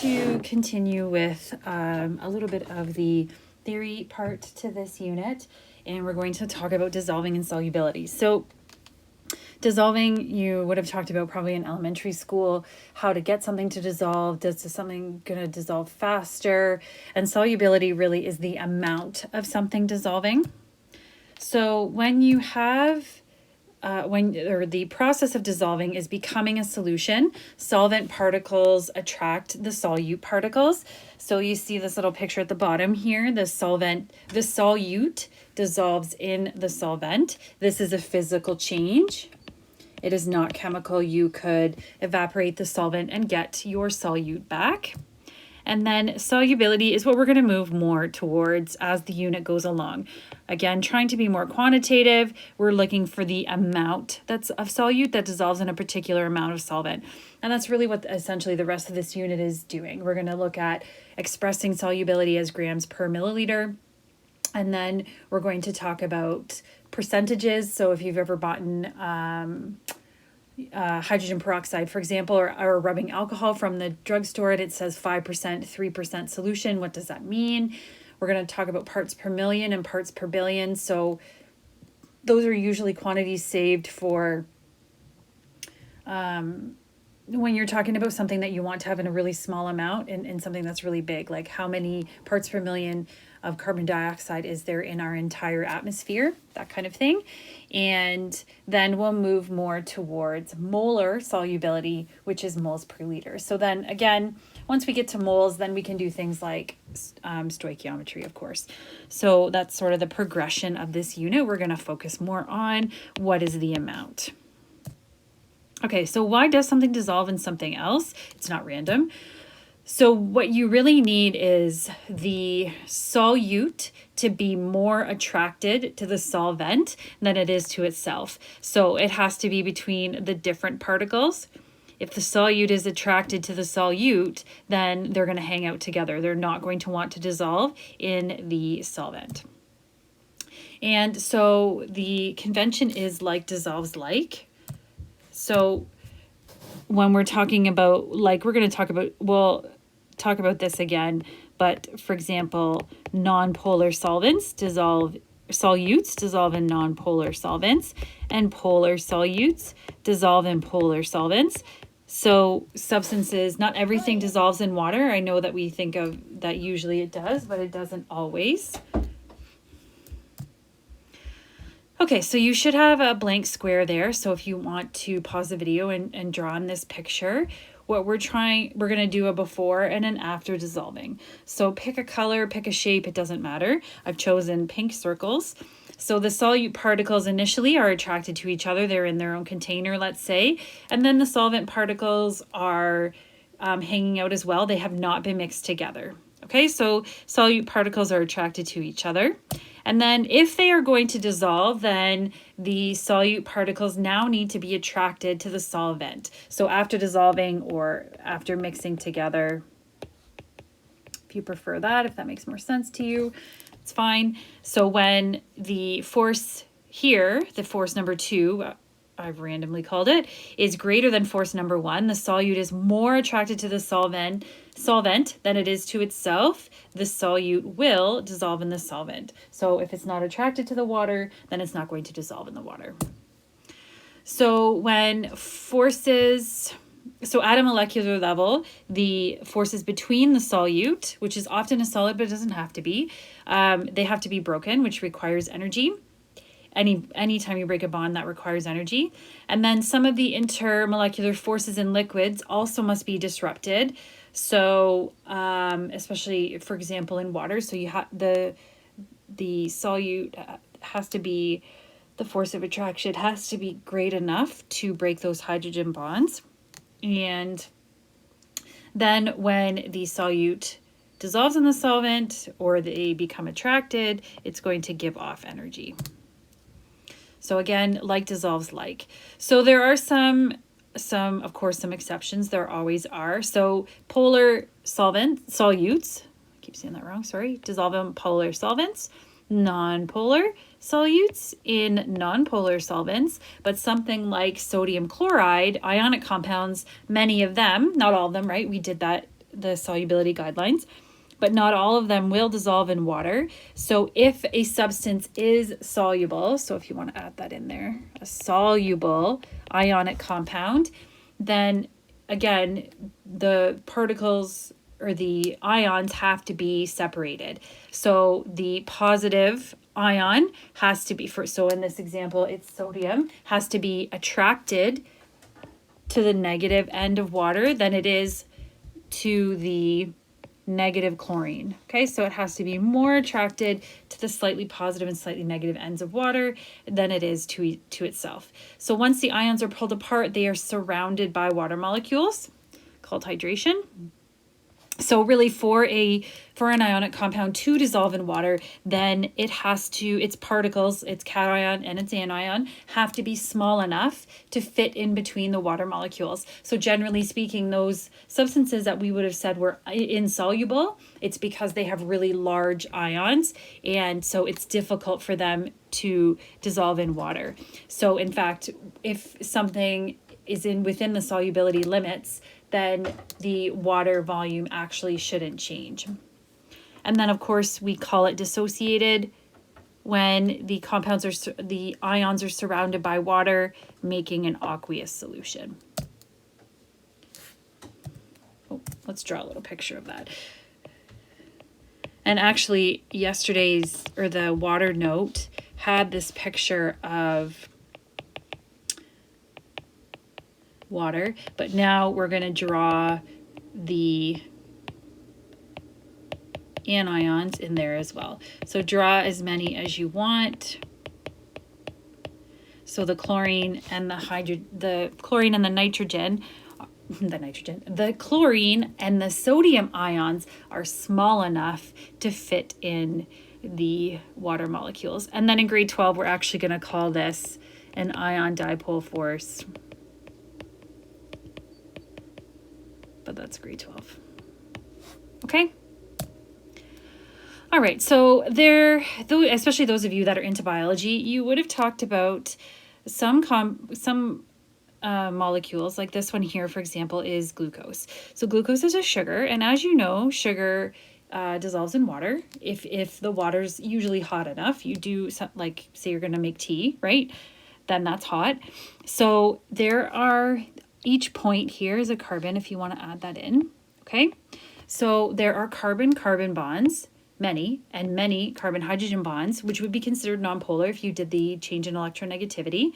to continue with a little bit of the theory part to this unit, and we're going to talk about dissolving and solubility. So dissolving, you would have talked about probably in elementary school, how to get something to dissolve. Does something going to dissolve faster? And solubility really is the amount of something dissolving. So when you have the process of dissolving is becoming a solution, solvent particles attract the solute particles. So you see this little picture at the bottom here, the solute dissolves in the solvent. This is a physical change. It is not chemical. You could evaporate the solvent and get your solute back. And then solubility is what we're going to move more towards as the unit goes along. Again, trying to be more quantitative, we're looking for the amount that's of solute that dissolves in a particular amount of solvent. And that's really what essentially the rest of this unit is doing. We're going to look at expressing solubility as grams per milliliter. And then we're going to talk about percentages. So if you've ever bought hydrogen peroxide, for example, or rubbing alcohol from the drugstore, and it says 5%, 3% solution. What does that mean? We're going to talk about parts per million and parts per billion. So those are usually quantities saved for when you're talking about something that you want to have in a really small amount and something that's really big, like how many parts per million of carbon dioxide is there in our entire atmosphere, that kind of thing. And then we'll move more towards molar solubility, which is moles per liter. So then again, once we get to moles, then we can do things like stoichiometry, of course. So that's sort of the progression of this unit. We're going to focus more on what is the amount. Okay, so why does something dissolve in something else? It's not random. So what you really need is the solute to be more attracted to the solvent than it is to itself. So it has to be between the different particles. If the solute is attracted to the solute, then they're going to hang out together. They're not going to want to dissolve in the solvent. And so the convention is like dissolves like. So when we're talking about, like, we're going to talk about, we'll talk about this again, but for example, nonpolar solutes dissolve in nonpolar solvents, and polar solutes dissolve in polar solvents. So substances, not everything dissolves in water. I know that we think of that usually it does, but it doesn't always. Okay, so you should have a blank square there. So if you want to pause the video and draw on this picture, what we're going to do a before and an after dissolving. So pick a color, pick a shape, it doesn't matter. I've chosen pink circles. So the solute particles initially are attracted to each other. They're in their own container, let's say. And then the solvent particles are hanging out as well. They have not been mixed together. Okay, so solute particles are attracted to each other. And then if they are going to dissolve, then the solute particles now need to be attracted to the solvent. So after dissolving or after mixing together, if you prefer that, if that makes more sense to you, it's fine. So when the force here, the force number 2, I've randomly called it, is greater than force number 1, the solute is more attracted to the solvent than it is to itself. The solute will dissolve in the solvent. So if it's not attracted to the water, then it's not going to dissolve in the water. So when forces, so at a molecular level, the forces between the solute, which is often a solid, but it doesn't have to be, they have to be broken, which requires energy. Anytime you break a bond, that requires energy. And then some of the intermolecular forces in liquids also must be disrupted. So especially, for example, in water, so you have the solute has to be, the force of attraction has to be great enough to break those hydrogen bonds. And then when the solute dissolves in the solvent or they become attracted, it's going to give off energy. So again, like dissolves like. So there are some of course, some exceptions. There always are. So polar solutes, I keep saying that wrong, sorry, dissolve in polar solvents, non-polar solutes in non-polar solvents, but something like sodium chloride, ionic compounds, many of them, not all of them, right? We did that the solubility guidelines, but not all of them will dissolve in water. So if a substance is soluble, so if you want to add that in there, a soluble ionic compound, then again, the particles or the ions have to be separated. So the positive ion has to be, so in this example, it's sodium, has to be attracted to the negative end of water than it is to the negative chlorine. Okay, so it has to be more attracted to the slightly positive and slightly negative ends of water than it is to itself. So once the ions are pulled apart, they are surrounded by water molecules, called hydration. So really for an ionic compound to dissolve in water, then it has to, its particles, its cation and its anion, have to be small enough to fit in between the water molecules. So generally speaking, those substances that we would have said were insoluble, it's because they have really large ions, and so it's difficult for them to dissolve in water. So in fact, if something is within the solubility limits, then the water volume actually shouldn't change. And then of course we call it dissociated when the ions are surrounded by water, making an aqueous solution. Oh, let's draw a little picture of that. And actually the water note had this picture of water, but now we're going to draw the anions in there as well. So draw as many as you want. So the chlorine and the chlorine and the nitrogen, the chlorine and the sodium ions are small enough to fit in the water molecules. And then in grade 12, we're actually going to call this an ion dipole force. But that's grade 12. Okay. All right. So especially those of you that are into biology, you would have talked about some molecules, like this one here, for example, is glucose. So glucose is a sugar, and as you know, sugar dissolves in water. If the water's usually hot enough, you do like say you're going to make tea, right? Then that's hot. So each point here is a carbon if you want to add that in, okay? So there are carbon-carbon bonds, many carbon-hydrogen bonds, which would be considered nonpolar if you did the change in electronegativity.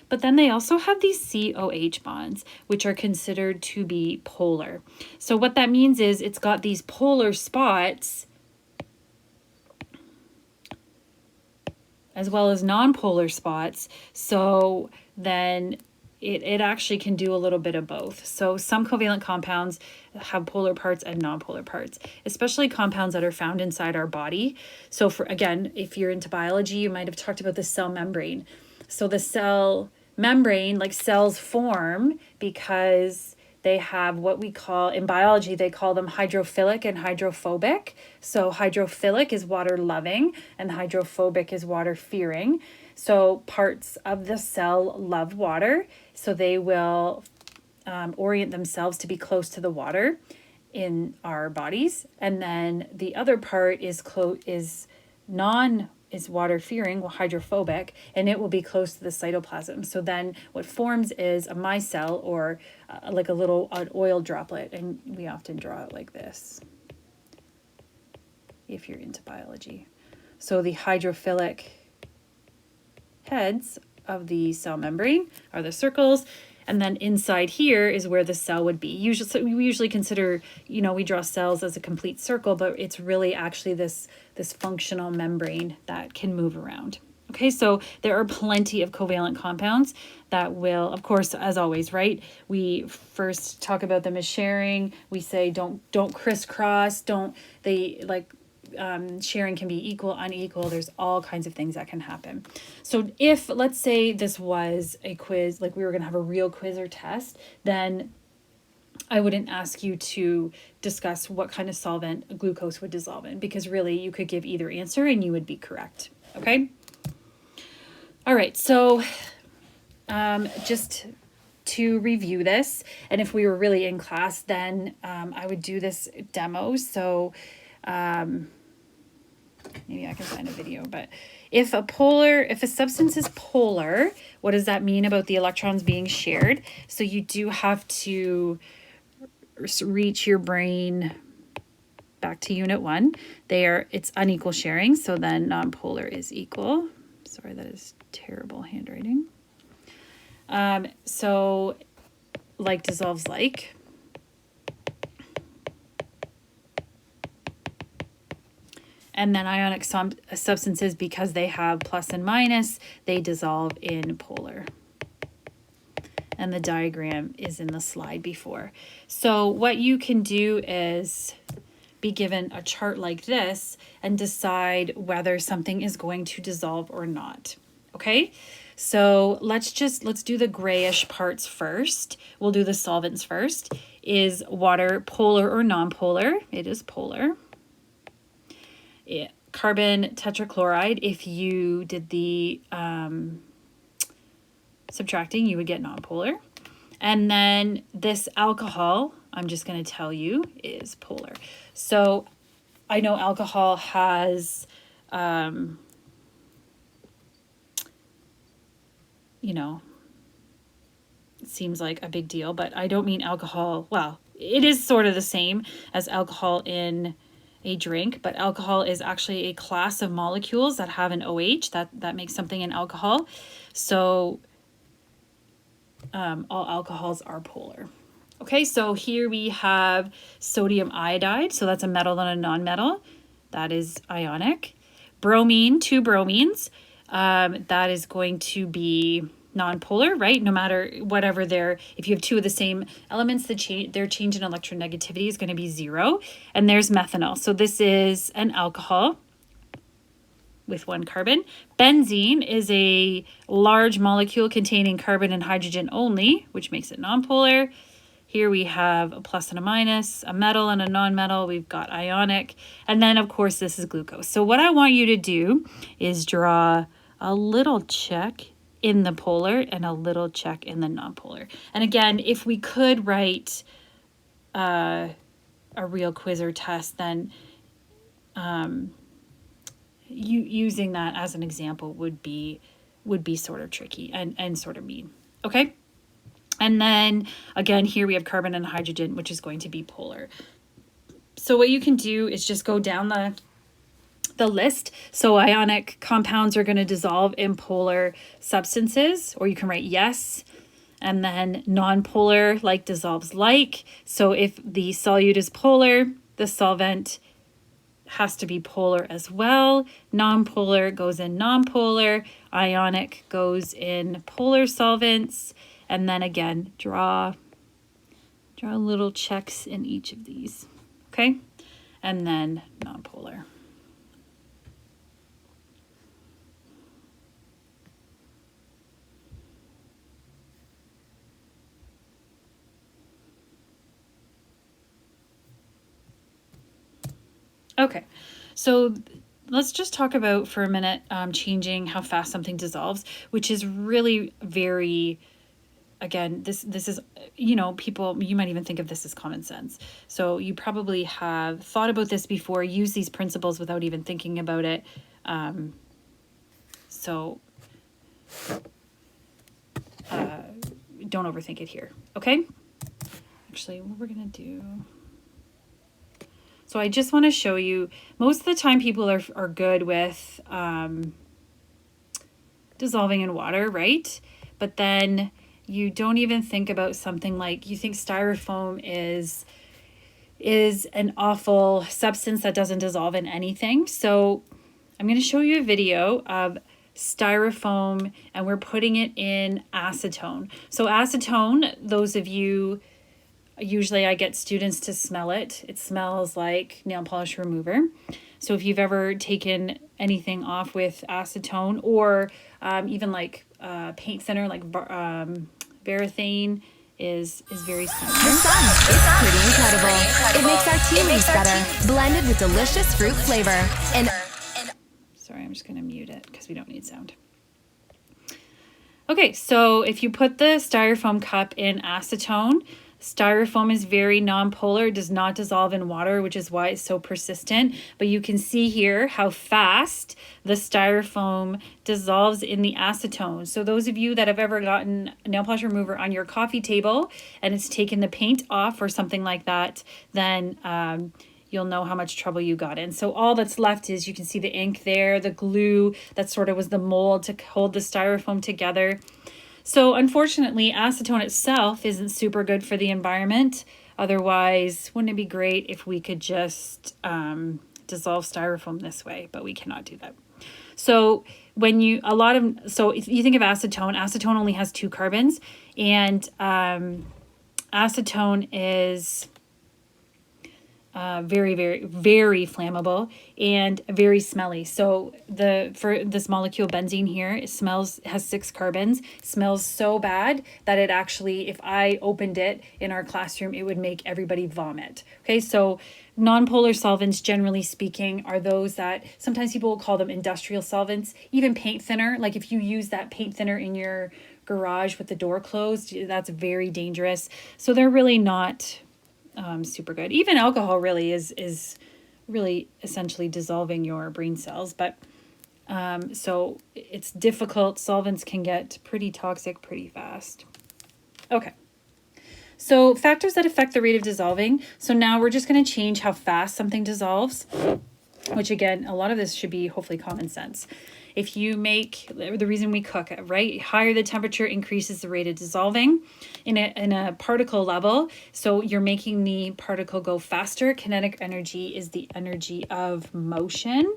But then they also have these COH bonds, which are considered to be polar. So what that means is it's got these polar spots as well as nonpolar spots. So then it actually can do a little bit of both. So some covalent compounds have polar parts and nonpolar parts, especially compounds that are found inside our body. So if you're into biology, you might have talked about the cell membrane. So the cell membrane, like cells form because they have what we call, in biology, they call them hydrophilic and hydrophobic. So hydrophilic is water loving and hydrophobic is water fearing. So parts of the cell love water, so they will orient themselves to be close to the water in our bodies. And then the other part is water fearing, hydrophobic, and it will be close to the cytoplasm. So then what forms is a micelle, or like an oil droplet, and we often draw it like this if you're into biology. So the hydrophilic heads of the cell membrane are the circles, and then inside here is where the cell would be. We usually consider, we draw cells as a complete circle, but it's really actually this functional membrane that can move around. Okay, so there are plenty of covalent compounds that will, of course, as always, right? We first talk about them as sharing. We say don't crisscross. Sharing can be equal, unequal. There's all kinds of things that can happen. So if, let's say this was a quiz, like we were going to have a real quiz or test, then I wouldn't ask you to discuss what kind of solvent glucose would dissolve in, because really you could give either answer and you would be correct. Okay. All right. So just to review this. And if we were really in class, then I would do this demo. So maybe I can find a video, but if a substance is polar, what does that mean about the electrons being shared? So you do have to reach your brain back to unit 1. It's unequal sharing, so then nonpolar is equal. Sorry, that is terrible handwriting. So like dissolves like. And then ionic substances, because they have plus and minus, they dissolve in polar. And the diagram is in the slide before. So what you can do is be given a chart like this and decide whether something is going to dissolve or not. Okay, so let's do the grayish parts first. We'll do the solvents first. Is water polar or non-polar? It is polar. Carbon tetrachloride, if you did the subtracting, you would get nonpolar. And then this alcohol, I'm just going to tell you, is polar. So I know alcohol has, you know, it seems like a big deal, but I don't mean alcohol. Well, it is sort of the same as alcohol in a drink, but alcohol is actually a class of molecules that have an OH that makes something an alcohol. So all alcohols are polar. Okay, so here we have sodium iodide. So that's a metal and a non-metal. That is ionic. Bromine, 2 bromines. That is going to be non-polar, right? No matter whatever if you have 2 of the same elements, their change in electronegativity is going to be 0. And there's methanol. So this is an alcohol with 1 carbon. Benzene is a large molecule containing carbon and hydrogen only, which makes it non-polar. Here we have a plus and a minus, a metal and a non-metal. We've got ionic. And then, of course, this is glucose. So what I want you to do is draw a little check in the polar and a little check in the non-polar. And again, if we could write a real quiz or test, then using that as an example would be sort of tricky and sort of mean. Okay. And then again, here we have carbon and hydrogen, which is going to be polar. So what you can do is just go down the list. So ionic compounds are going to dissolve in polar substances, or you can write yes. And then non-polar, like dissolves like. So if the solute is polar, the solvent has to be polar as well. Non-polar goes in non-polar. Ionic goes in polar solvents. And then again, draw little checks in each of these. Okay? And then non-polar. Okay, so let's just talk about for a minute changing how fast something dissolves, which is really very, again, this is, people, you might even think of this as common sense. So you probably have thought about this before, use these principles without even thinking about it. So don't overthink it here, okay? Actually, what we're going to do... So I just want to show you, most of the time people are good with dissolving in water, right? But then you don't even think about something like, you think styrofoam is an awful substance that doesn't dissolve in anything. So I'm going to show you a video of styrofoam and we're putting it in acetone. So acetone, those of you... Usually I get students to smell it. It smells like nail polish remover. So if you've ever taken anything off with acetone or even like paint thinner like varathane is very similar. The sun is pretty incredible. It makes our tea leaves better, blended with delicious fruit flavor. And sorry, I'm just going to mute it because we don't need sound. Okay, so if you put the styrofoam cup in acetone, styrofoam is very nonpolar, does not dissolve in water, which is why it's so persistent. But you can see here how fast the styrofoam dissolves in the acetone. So those of you that have ever gotten a nail polish remover on your coffee table and it's taken the paint off or something like that, then you'll know how much trouble you got in. So all that's left is, you can see the ink there, the glue that sort of was the mold to hold the styrofoam together. So unfortunately, acetone itself isn't super good for the environment. Otherwise, wouldn't it be great if we could just dissolve styrofoam this way? But we cannot do that. So when you, so if you think of acetone, acetone only has 2 carbons, and acetone is very, very, very flammable and very smelly. So for this molecule benzene here, it has 6 carbons, smells so bad that it actually, if I opened it in our classroom, it would make everybody vomit. Okay, so nonpolar solvents, generally speaking, are those that sometimes people will call them industrial solvents. Even paint thinner, like if you use that paint thinner in your garage with the door closed, that's very dangerous. So they're really not super good. Even alcohol really is really essentially dissolving your brain cells, but so it's difficult. Solvents can get pretty toxic pretty fast. Okay, so factors that affect the rate of dissolving. So now we're just going to change how fast something dissolves, which again, a lot of this should be hopefully common sense. If you make, the reason we cook it, right? Higher the temperature increases the rate of dissolving in a particle level. So you're making the particle go faster. Kinetic energy is the energy of motion.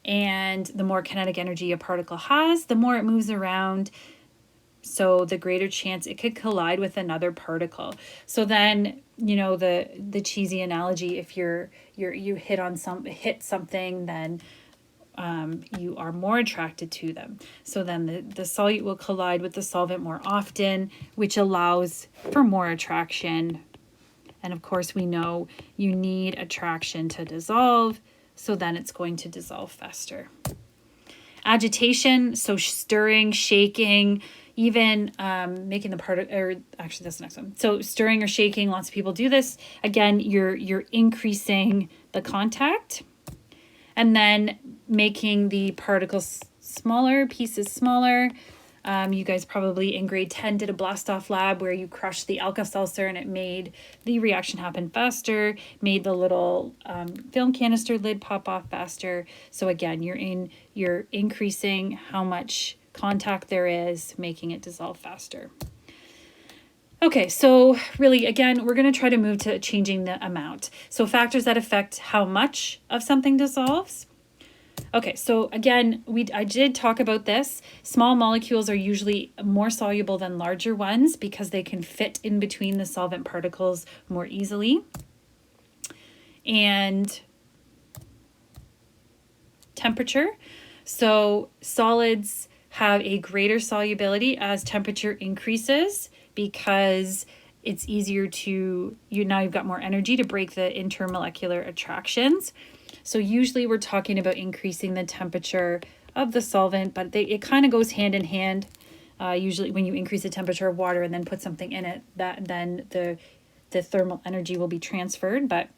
And the more kinetic energy a particle has, the more it moves around. So the greater chance it could collide with another particle. So then, you know, the cheesy analogy, if you hit something, then you are more attracted to them. So then the solute will collide with the solvent more often, which allows for more attraction. And of course, we know you need attraction to dissolve, so then it's going to dissolve faster. Agitation, so stirring, shaking, even making the particle, or actually that's the next one. So stirring or shaking, lots of people do this. Again, you're increasing the contact, and then making the particles smaller, pieces smaller. You guys probably in grade 10 did a blast-off lab where you crushed the Alka-Seltzer and it made the reaction happen faster, made the little film canister lid pop off faster. So again, you're increasing how much contact there is, making it dissolve faster. Okay, so really, again, we're going to try to move to changing the amount. So factors that affect how much of something dissolves. Okay, so again, I did talk about this. Small molecules are usually more soluble than larger ones because they can fit in between the solvent particles more easily. And temperature. So solids have a greater solubility as temperature increases, because it's easier to, now you've got more energy to break the intermolecular attractions. So usually we're talking about increasing the temperature of the solvent, but it kind of goes hand in hand. Usually when you increase the temperature of water and then put something in it, then the thermal energy will be transferred. But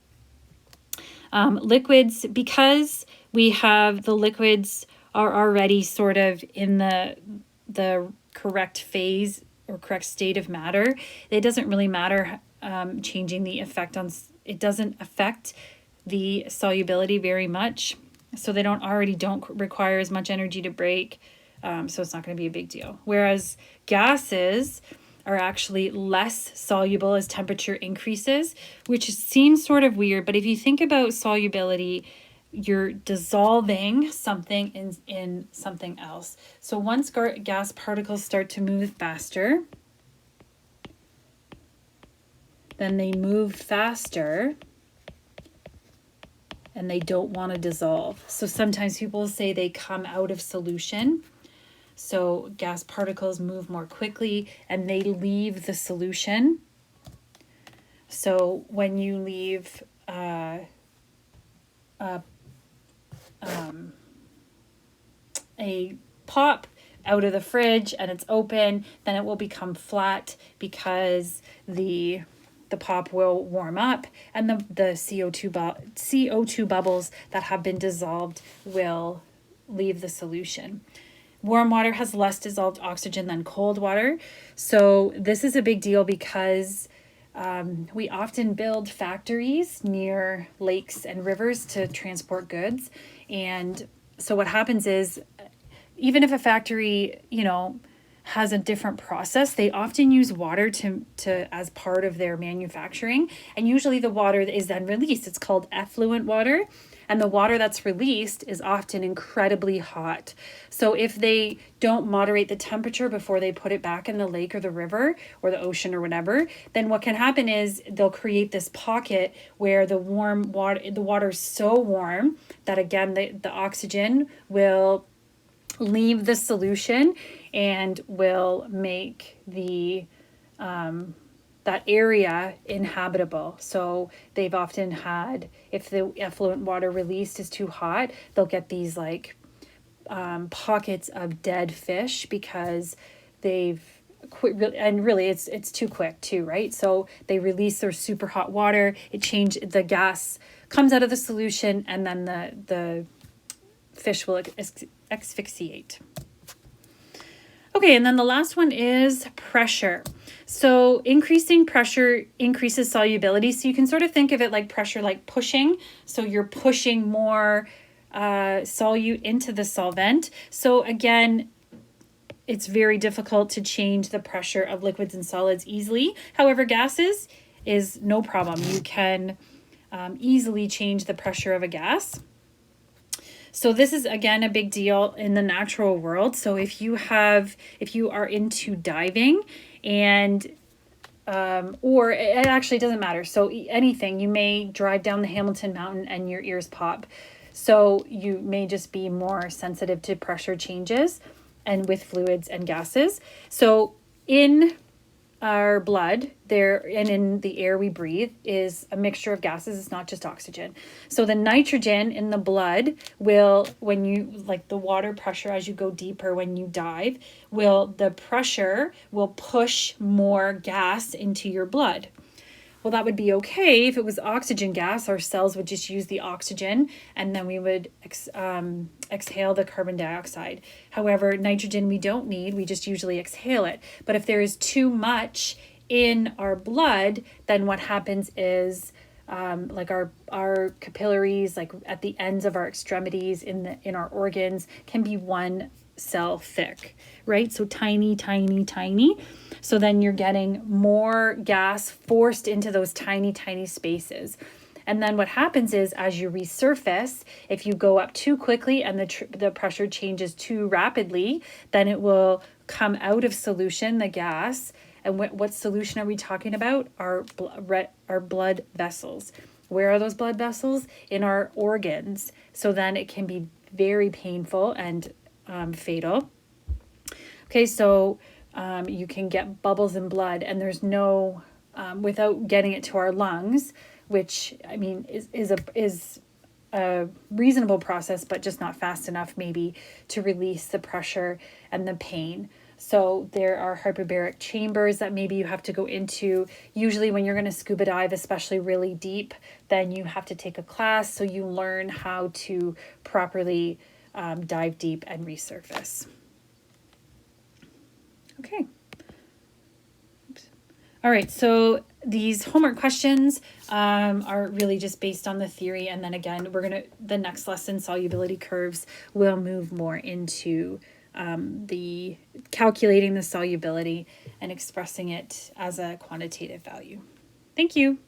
liquids, because we have the liquids are already sort of in the correct phase or correct state of matter, it doesn't really matter changing the effect on, it doesn't affect the solubility very much. So they don't require as much energy to break. So it's not going to be a big deal. Whereas gases are actually less soluble as temperature increases, which seems sort of weird. But if you think about solubility, you're dissolving something in something else. So once gas particles start to move faster, then they move faster and they don't want to dissolve. So sometimes people say they come out of solution. So gas particles move more quickly and they leave the solution. So when you leave a pop out of the fridge and it's open, then it will become flat because the pop will warm up and the CO2 bubbles that have been dissolved will leave the solution. Warm water has less dissolved oxygen than cold water. So this is a big deal because we often build factories near lakes and rivers to transport goods. And so what happens is, even if a factory, has a different process, they often use water to as part of their manufacturing. And usually the water is then released. It's called effluent water. And the water that's released is often incredibly hot. So if they don't moderate the temperature before they put it back in the lake or the river or the ocean or whatever, then what can happen is they'll create this pocket where the water is so warm that, again, the oxygen will leave the solution and will make that area inhabitable. So they've often had, if the effluent water released is too hot, they'll get these pockets of dead fish because they've and really it's too quick too, right? So they release their super hot water, the gas comes out of the solution, and then the fish will asphyxiate. Okay, and then the last one is pressure. So increasing pressure increases solubility. So you can sort of think of it like pressure, like pushing. So you're pushing more solute into the solvent. So again, it's very difficult to change the pressure of liquids and solids easily. However, gases is no problem. You can easily change the pressure of a gas. So this is, again, a big deal in the natural world. So if you are into diving and or it actually doesn't matter. So anything, you may drive down the Hamilton Mountain and your ears pop. So you may just be more sensitive to pressure changes and with fluids and gases. So in our blood there and in the air we breathe is a mixture of gases. It's not just oxygen. So the nitrogen in the blood will, when you, like the water pressure as you go deeper when you dive, the pressure will push more gas into your blood. Well, that would be okay if it was oxygen gas. Our cells would just use the oxygen and then we would exhale the carbon dioxide. However, nitrogen we don't need. We just usually exhale it. But if there is too much in our blood, then what happens is like our capillaries, like at the ends of our extremities in our organs, can be one cell thick, right? So tiny, tiny, tiny. So then you're getting more gas forced into those tiny, tiny spaces. And then what happens is, as you resurface, if you go up too quickly and the pressure changes too rapidly, then it will come out of solution, the gas. And what solution are we talking about? Our blood vessels. Where are those blood vessels? In our organs. So then it can be very painful and fatal. Okay, so you can get bubbles in blood, and there's no, without getting it to our lungs, which I mean is a reasonable process, but just not fast enough maybe to release the pressure and the pain. So there are hyperbaric chambers that maybe you have to go into. Usually when you're going to scuba dive, especially really deep, then you have to take a class so you learn how to properly dive deep and resurface. Okay. Oops. All right, so these homework questions are really just based on the theory, and then again, the next lesson, solubility curves, will move more into the calculating the solubility and expressing it as a quantitative value. Thank you.